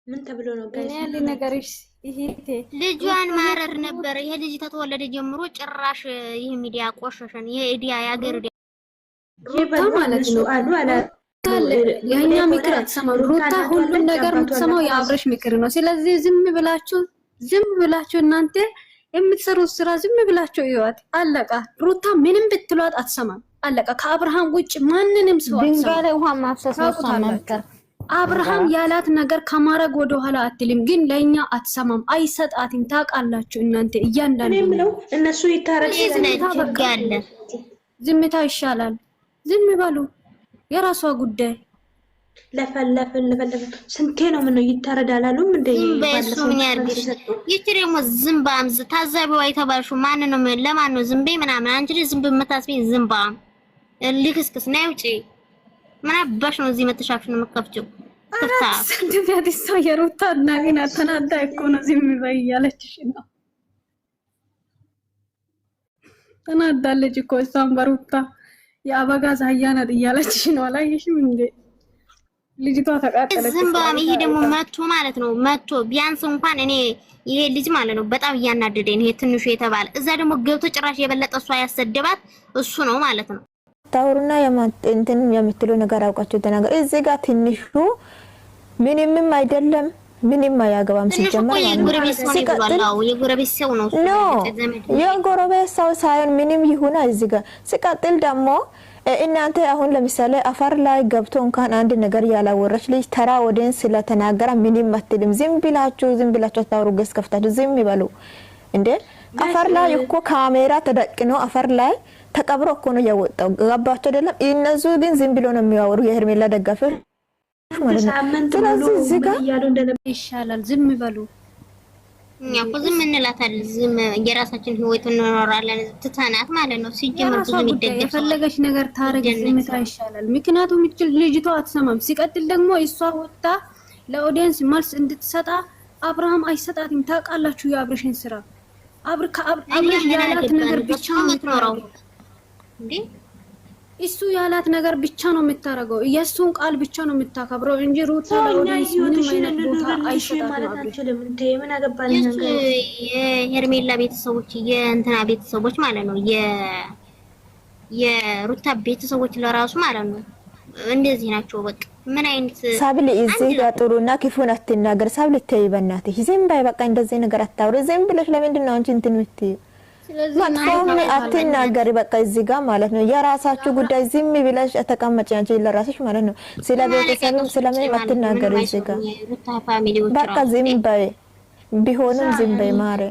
ምን ተብሎ ነው ጋይስ? እኔ ልነገርሽ ይሄቴ ልጇን ማረር ነበር። ይሄ ልጅ ተተወለደ ጀምሮ ጭራሽ ይሄ ሚዲያ ቆሸሸን። ይሄ ኢዲያ ያገር ሩታ ማለት ነው አሉ አላ የኛ ምክር አትሰማም። ሩታ ሁሉም ነገር የምትሰማው የአብረሽ ምክር ነው። ስለዚህ ዝም ብላችሁ እናንተ የምትሰሩት ስራ ዝም ብላችሁ ይዋት አለቃ። ሩታ ምንም ብትሏት አትሰማም። አለቃ። ከአብርሃም ውጭ ማንንም ሰው ድንጋይ ውሃ ማፍሰስ ነው። አብርሃም ያላት ነገር ከማረግ ወደ ኋላ አትልም፣ ግን ለኛ አትሰማም፣ አይሰጣትም። ታውቃላችሁ እናንተ እያንዳንዱ ነው። እነሱ ይታረቃሉ። ዝምታ ይሻላል። ዝም በሉ፣ የራሷ ጉዳይ። ለፈለፈ ስንቴ ነው ምን ይታረዳላሉ? እንደ በሱ ምን ያርግሽ? ይቺ ደግሞ ዝምባም ታዛቢዋ የተባልሽው ማን ነው? ለማን ነው ዝምቤ ምናምን? አንቺ ዝምብ የምታስበኝ ዝምባም ልክስክስ ነው። ውጪ ምን አባሽ ነው እዚህ መተሻክሽ ነው የምትከፍጪው? ከታ እንደዚህ ሰው የሩታ አድናቂና ተናዳ እኮ ነው ዝም በይ እያለችሽ ነው። ተናዳለች እኮ እሷም በሩታ የአበጋዝ አህያ ናት እያለችሽ ነው። አላየሽም እንዴ? ልጅቷ ተቃጠለች። ዝምባም ይሄ ደግሞ መጥቶ ማለት ነው መጥቶ ቢያንስ እንኳን እኔ ይሄ ልጅ ማለት ነው በጣም እያናደደኝ ይሄ ትንሹ የተባለ እዛ ደግሞ ገብቶ ጭራሽ የበለጠ እሷ ያሰደባት እሱ ነው ማለት ነው። ታውሩና እንትን የምትለው ነገር አውቃችሁ ተናገር። እዚህ ጋር ትንሹ ምንም አይደለም፣ ምንም አያገባም። ሲጀመር የጎረቤት ሰው ነው የጎረቤት ሰው ሳይሆን ምንም ይሁን እዚህ ጋር ሲቀጥል ደግሞ እናንተ አሁን ለምሳሌ አፈር ላይ ገብቶ እንኳን አንድ ነገር ያላወራች ልጅ ተራ ወደን ስለተናገረ ምንም አትልም። ዝም ብላችሁ ታውሩ። ገስ ከፍታችሁ ዝም ይበሉ እንዴ። አፈር ላይ እኮ ካሜራ ተደቅኖ አፈር ላይ ተቀብሮ እኮ ነው ያወጣው። ገባችሁ አይደለም? እነሱ ግን ዝም ብሎ ነው የሚያወሩ የሄርሜላ ደጋፊዎች ማለት ነው። ስለዚህ እዚህ ጋር ይሻላል ዝም ይበሉ። እኛ እኮ ዝም እንላታለን። ዝም የራሳችን ህይወት እንኖራለን ትተናት ማለት ነው። ሲጀመር ብዙ የሚደገፍ የፈለገች ነገር ታረግ ዝምታ ይሻላል። ምክንያቱም ልጅቷ አትሰማም። ሲቀጥል ደግሞ እሷ ወጣ ለኦዲየንስ መልስ እንድትሰጣ አብርሃም አይሰጣትም። ታውቃላችሁ የአብርሽን ስራ አብርሽ ያላት ነገር ብቻ ነው የምትኖረው እንዴ? እሱ ያላት ነገር ብቻ ነው የምታረገው። የሱን ቃል ብቻ ነው የምታከብረው እንጂ ሩታ ለኦዲየንስ ምንም አይነት ቦታ አይሰጣትም። ምን አገባን ነገር የሄርሜላ ቤተሰቦች የእንትና ቤተሰቦች ማለት ነው የሩታ ቤተሰቦች ለራሱ ማለት ነው እንደዚህ ናቸው። በቃ ምን አይነት ሳብል እዚህ ጋር ጥሩና ክፉን አትናገር። ሳብል ተይ በእናትህ ዝም በይ በቃ። እንደዚህ ነገር አታውሪ። ዝም ብለሽ ለምንድን ነው አንቺ እንትን የምትይው? ስለዚህ አትናገሪ በቃ እዚህ ጋር ማለት ነው። የራሳችሁ ጉዳይ ዝም ብለሽ ተቀመጪ አንቺ ለራስሽ ማለት ነው። ስለ ቤተሰብም ስለምን አትናገሪ እዚህ ጋር በቃ ዝም በይ። ቢሆንም ዝም በይ ማረ።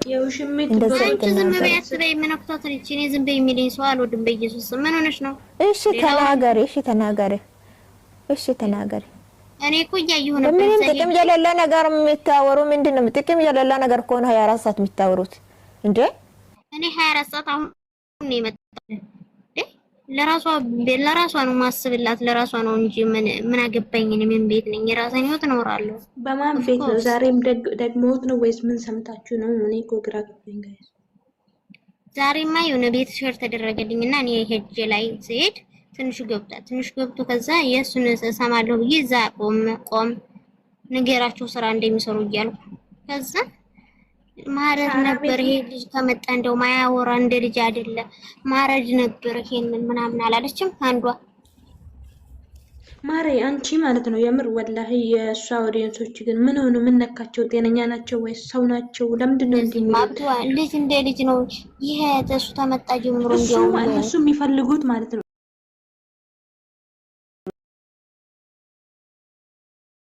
እንደዚህ ዝም በይ አትበይ። ምን አክታተሪች እኔ ዝም በይ የሚለኝ ሰው አልወድም። በኢየሱስ ምን ሆነሽ ነው? እሺ ተናገሪ፣ እሺ ተናገሪ። እኔ እኮ እያየሁ ነበር። ምንም ጥቅም የሌለ ነገር የምታወሩ ምንድን ነው? ጥቅም የሌለ ነገር እኮ ነው 24 ሰዓት የምታወሩት እንዴ? እኔ 24 ሰዓት አሁን ነው የመጣው ለራሷ ነው ማስብላት ለራሷ ነው እንጂ ምን አገባኝ? እኔ ምን ቤት ነኝ? የራሴን ህይወት እኖራለሁ። በማን ቤት ነው? ዛሬም ደግሞት ነው ወይስ ምን ሰምታችሁ ነው? እኔ እኮ ግራ ገባኝ ጋይስ። ዛሬማ የሆነ ቤት ሼር ተደረገልኝና እኔ ሄጄ ላይ ስሄድ ትንሽ ገብቶ ከዛ የሱን ሰማለሁ ብዬ እዛ ቆም ንገራቸው ስራ እንደሚሰሩ እያልኩ ከዛ ማረድ ነበር። ይሄ ልጅ ከመጣ እንደው ማያወራ እንደ ልጅ አይደለ ማረድ ነበር ይሄንን ምናምን አላለችም አንዷ። ማሬ አንቺ ማለት ነው የምር ወላሂ የሷ ኦዲየንሶች ግን ምን ሆነ? ምን ነካቸው? ጤነኛ ናቸው ወይስ ሰው ናቸው? ለምንድን ነው ልጅ እንደ ልጅ ነው ይሄ ተሱ ተመጣ ጀምሮ እንደው እነሱ የሚፈልጉት ማለት ነው